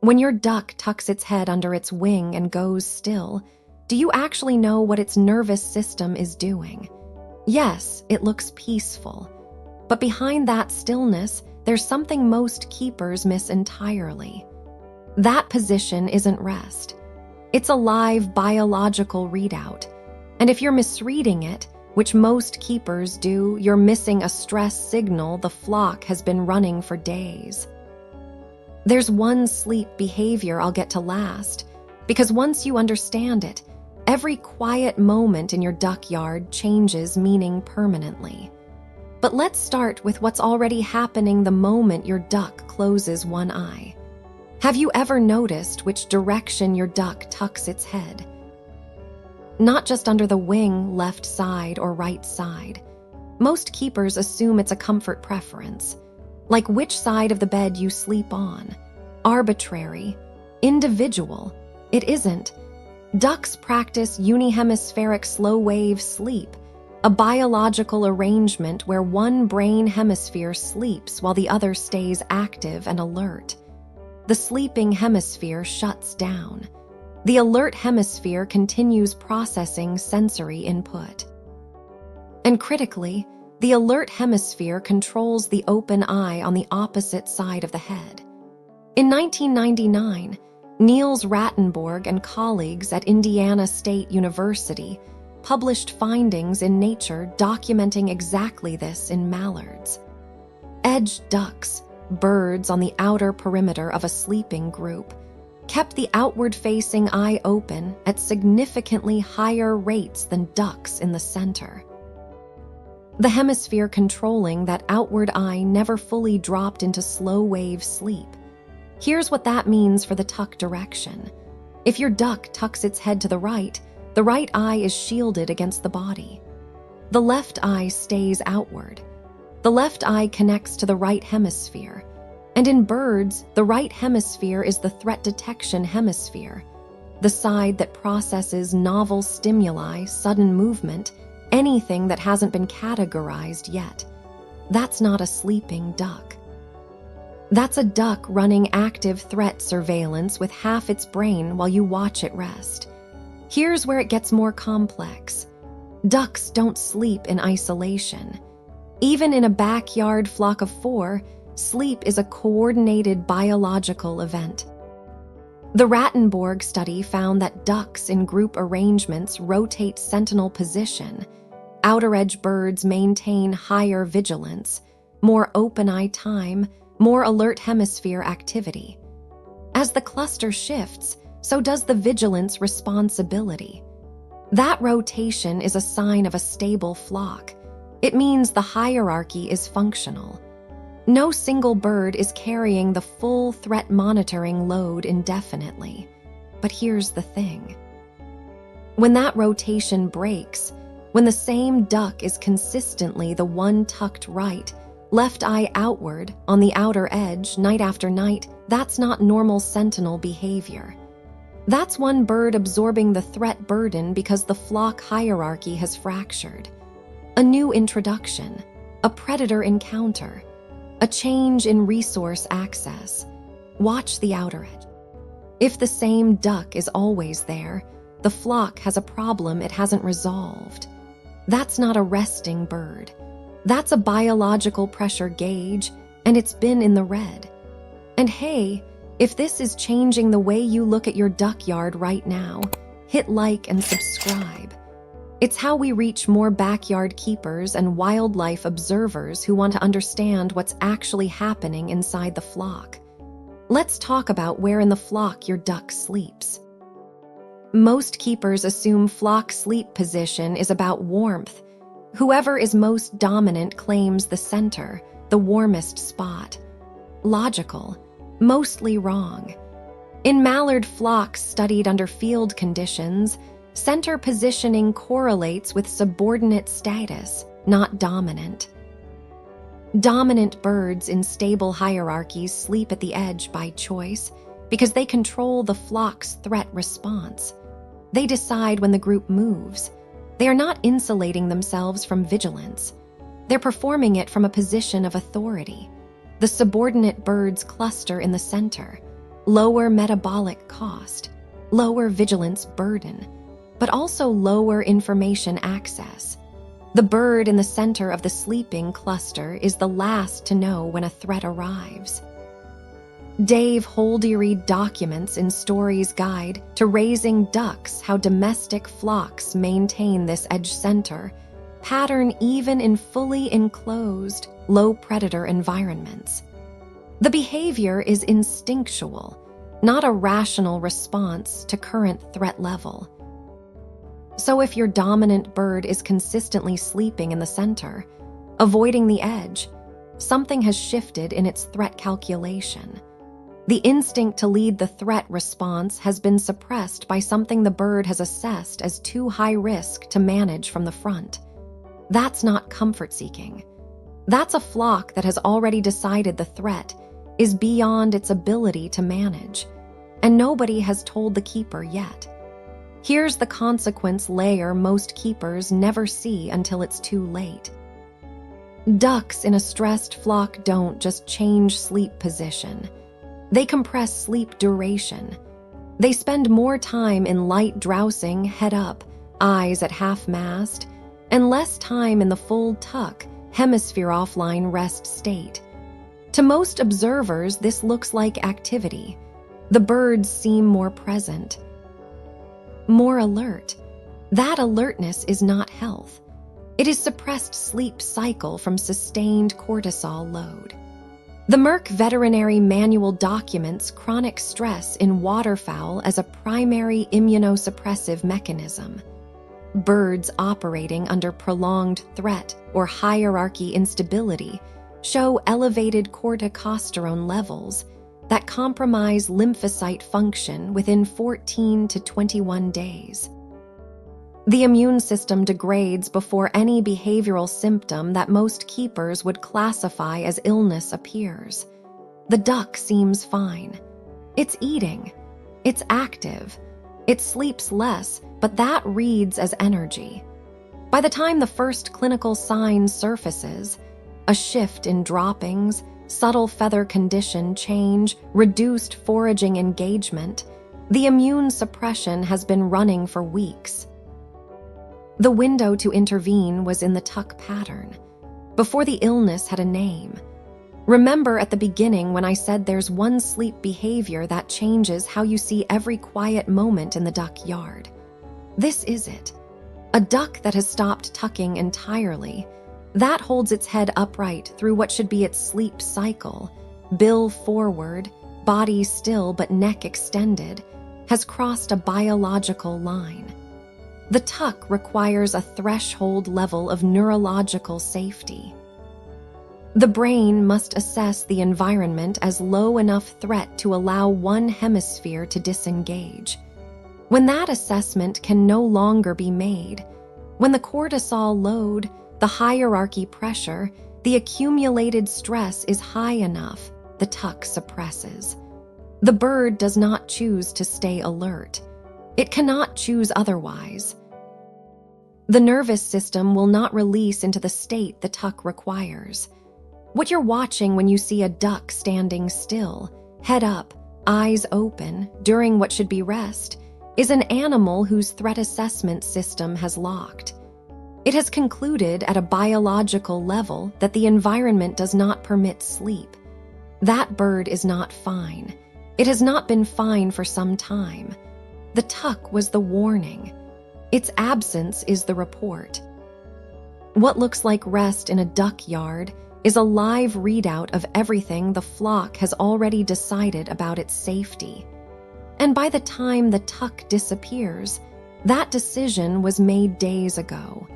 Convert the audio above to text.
When your duck tucks its head under its wing and goes still, do you actually know what its nervous system is doing? Yes, it looks peaceful. But behind that stillness, there's something most keepers miss entirely. That position isn't rest. It's a live biological readout. And if you're misreading it, which most keepers do, you're missing a stress signal the flock has been running for days. There's one sleep behavior I'll get to last, because once you understand it, every quiet moment in your duck yard changes meaning permanently. But let's start with what's already happening the moment your duck closes one eye. Have you ever noticed which direction your duck tucks its head? Not just under the wing, left side or right side. Most keepers assume it's a comfort preference, like which side of the bed you sleep on. Arbitrary, individual. It isn't. Ducks practice unihemispheric slow-wave sleep, a biological arrangement where one brain hemisphere sleeps while the other stays active and alert. The sleeping hemisphere shuts down. The alert hemisphere continues processing sensory input. And critically, the alert hemisphere controls the open eye on the opposite side of the head. In 1999, Niels Rattenborg and colleagues at Indiana State University published findings in Nature documenting exactly this in mallards. Edge ducks, birds on the outer perimeter of a sleeping group, kept the outward-facing eye open at significantly higher rates than ducks in the center. The hemisphere controlling that outward eye never fully dropped into slow-wave sleep. Here's what that means for the tuck direction. If your duck tucks its head to the right eye is shielded against the body. The left eye stays outward. The left eye connects to the right hemisphere. And in birds, the right hemisphere is the threat detection hemisphere, the side that processes novel stimuli, sudden movement, anything that hasn't been categorized yet. That's not a sleeping duck. That's a duck running active threat surveillance with half its brain while you watch it rest. Here's where it gets more complex. Ducks don't sleep in isolation. Even in a backyard flock of 4, sleep is a coordinated biological event. The Rattenborg study found that ducks in group arrangements rotate sentinel position. Outer edge birds maintain higher vigilance, more open eye time, more alert hemisphere activity. As the cluster shifts, so does the vigilance responsibility. That rotation is a sign of a stable flock. It means the hierarchy is functional. No single bird is carrying the full threat monitoring load indefinitely. But here's the thing. When that rotation breaks, when the same duck is consistently the one tucked right, left eye outward, on the outer edge, night after night, that's not normal sentinel behavior. That's one bird absorbing the threat burden because the flock hierarchy has fractured. A new introduction, a predator encounter, a change in resource access. Watch the outer edge. If the same duck is always there, the flock has a problem it hasn't resolved. That's not a resting bird. That's a biological pressure gauge, and it's been in the red. And hey, if this is changing the way you look at your duck yard right now, hit like and subscribe. It's how we reach more backyard keepers and wildlife observers who want to understand what's actually happening inside the flock. Let's talk about where in the flock your duck sleeps. Most keepers assume flock sleep position is about warmth. Whoever is most dominant claims the center, the warmest spot. Logical, mostly wrong. In mallard flocks studied under field conditions, center positioning correlates with subordinate status, not dominant. Dominant birds in stable hierarchies sleep at the edge by choice because they control the flock's threat response. They decide when the group moves. They are not insulating themselves from vigilance. They're performing it from a position of authority. The subordinate birds cluster in the center. lower metabolic cost, lower vigilance burden, but also lower information access. The bird in the center of the sleeping cluster is the last to know when a threat arrives. Dave Holdery documents in Story's Guide to Raising Ducks how domestic flocks maintain this edge center pattern even in fully enclosed, low-predator environments. The behavior is instinctual, not a rational response to current threat level. So if your dominant bird is consistently sleeping in the center, avoiding the edge, something has shifted in its threat calculation. The instinct to lead the threat response has been suppressed by something the bird has assessed as too high risk to manage from the front. That's not comfort-seeking. That's a flock that has already decided the threat is beyond its ability to manage, and nobody has told the keeper yet. Here's the consequence layer most keepers never see until it's too late. Ducks in a stressed flock don't just change sleep position. They compress sleep duration. They spend more time in light drowsing, head up, eyes at half-mast, and less time in the full tuck, hemisphere offline rest state. To most observers, this looks like activity. The birds seem more present, more alert. That alertness is not health. It is suppressed sleep cycle from sustained cortisol load. The Merck Veterinary Manual documents chronic stress in waterfowl as a primary immunosuppressive mechanism. Birds operating under prolonged threat or hierarchy instability show elevated corticosterone levels that compromise lymphocyte function within 14 to 21 days. The immune system degrades before any behavioral symptom that most keepers would classify as illness appears. The duck seems fine. It's eating. It's active. It sleeps less, but that reads as energy. By the time the first clinical sign surfaces, a shift in droppings, subtle feather condition change, reduced foraging engagement, the immune suppression has been running for weeks. The window to intervene was in the tuck pattern, before the illness had a name. Remember at the beginning when I said there's one sleep behavior that changes how you see every quiet moment in the duck yard? This is it. A duck that has stopped tucking entirely, that holds its head upright through what should be its sleep cycle, bill forward, body still but neck extended, has crossed a biological line. The tuck requires a threshold level of neurological safety. The brain must assess the environment as low enough threat to allow one hemisphere to disengage. When that assessment can no longer be made, when the cortisol load, the hierarchy pressure, the accumulated stress is high enough, the tuck suppresses. The bird does not choose to stay alert. It cannot choose otherwise. The nervous system will not release into the state the tuck requires. What you're watching when you see a duck standing still, head up, eyes open, during what should be rest, is an animal whose threat assessment system has locked. It has concluded at a biological level that the environment does not permit sleep. That bird is not fine. It has not been fine for some time. The tuck was the warning. Its absence is the report. What looks like rest in a duck yard is a live readout of everything the flock has already decided about its safety. And by the time the tuck disappears, that decision was made days ago.